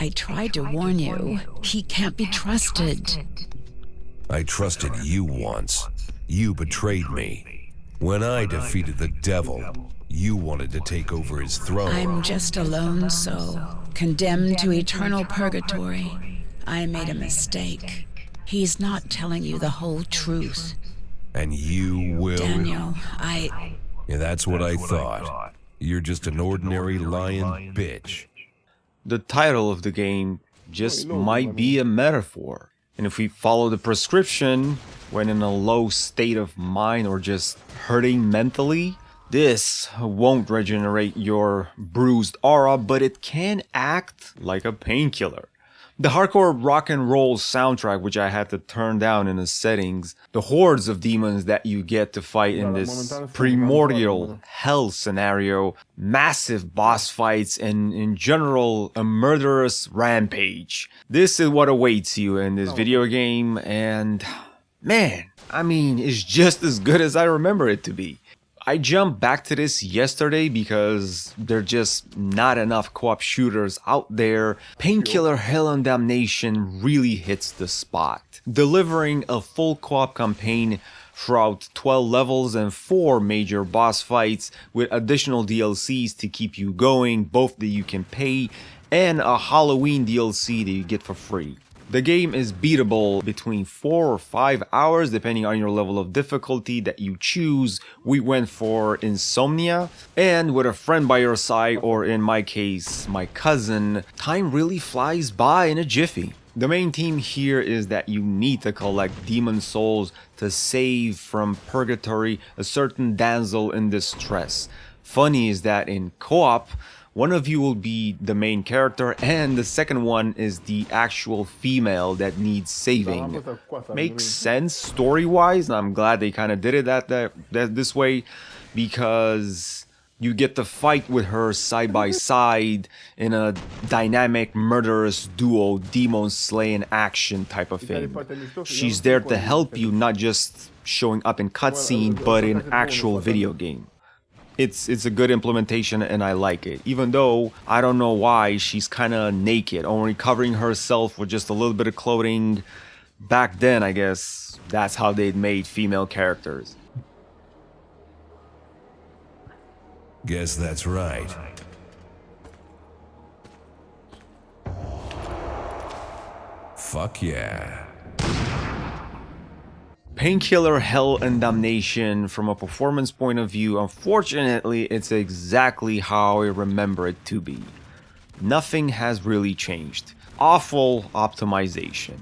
I tried to warn you. He can't be trusted. I trusted you once. You betrayed me. When I defeated the devil, you wanted to take over his throne. I'm just a lone soul, condemned to eternal purgatory. I made a mistake. He's not telling you the whole truth. And you will... Daniel, Yeah, that's what I thought. You're just an ordinary lying bitch. The title of the game just might be a metaphor. And if we follow the prescription, when in a low state of mind or just hurting mentally, this won't regenerate your bruised aura, but it can act like a painkiller. The hardcore rock and roll soundtrack, which I had to turn down in the settings, the hordes of demons that you get to fight in this primordial hell scenario, massive boss fights, and in general, a murderous rampage. This is what awaits you in this video game, and man, I mean, it's just as good as I remember it to be. I jumped back to this yesterday because there are just not enough co-op shooters out there. Painkiller Hell and Damnation really hits the spot, delivering a full co-op campaign throughout 12 levels and 4 major boss fights with additional DLCs to keep you going, both that you can pay and a Halloween DLC that you get for free. The game is beatable between 4 or 5 hours depending on your level of difficulty that you choose. We went for Insomnia, and with a friend by your side, or in my case, my cousin, time really flies by in a jiffy. The main theme here is that you need to collect demon souls to save from purgatory a certain damsel in distress. Funny is that in co-op, one of you will be the main character and the second one is the actual female that needs saving. Makes sense story-wise, and I'm glad they kind of did it this way, because you get to fight with her side by side in a dynamic murderous duo demon slaying action type of thing. She's there to help you, not just showing up in cutscene, but in actual video game. It's a good implementation and I like it, even though I don't know why she's kind of naked, only covering herself with just a little bit of clothing. Back then, I guess, that's how they'd made female characters. Guess that's right. Fuck yeah. Painkiller Hell and Damnation, from a performance point of view, unfortunately, it's exactly how I remember it to be. Nothing has really changed. Awful optimization.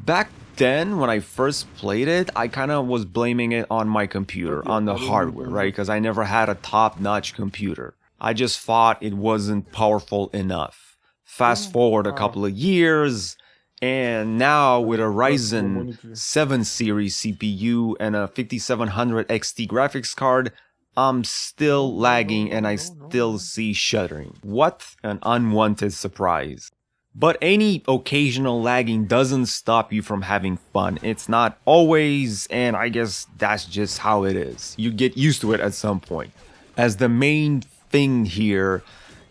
Back then, when I first played it, I kind of was blaming it on my computer, on the hardware, right? Because I never had a top-notch computer. I just thought it wasn't powerful enough. Fast forward a couple of years, and now with a Ryzen 7 series CPU and a 5700 XT graphics card, I'm still lagging and I still see shuddering. What an unwanted surprise. But any occasional lagging doesn't stop you from having fun. It's not always, and I guess that's just how it is. You get used to it at some point. As the main thing here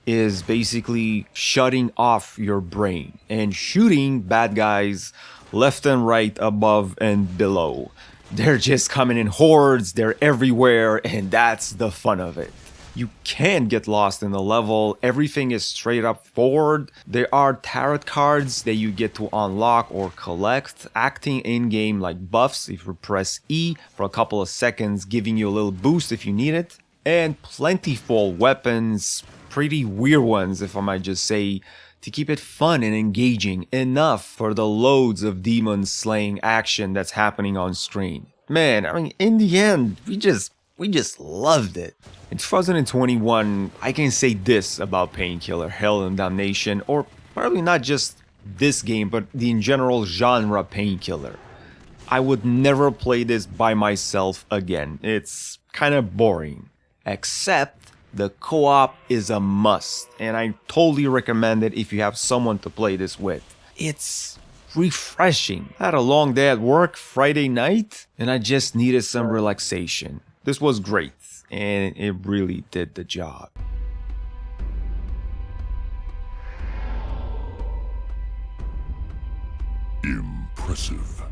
is basically shutting off your brain and shooting bad guys left and right, above and below. They're just coming in hordes, they're everywhere, and that's the fun of it. You can't get lost in the level, everything is straight up forward. There are tarot cards that you get to unlock or collect, acting in-game like buffs if you press E for a couple of seconds, giving you a little boost if you need it. And plentiful weapons, pretty weird ones if I might just say, to keep it fun and engaging enough for the loads of demon slaying action that's happening on screen. Man, I mean, in the end, we just loved it. In 2021, I can say this about Painkiller Hell and Damnation, or probably not just this game, but the in general genre Painkiller. I would never play this by myself again. It's kind of boring. Except the co-op is a must, and I totally recommend it if you have someone to play this with. It's refreshing. I had a long day at work Friday night, and I just needed some relaxation. This was great, and it really did the job. Impressive.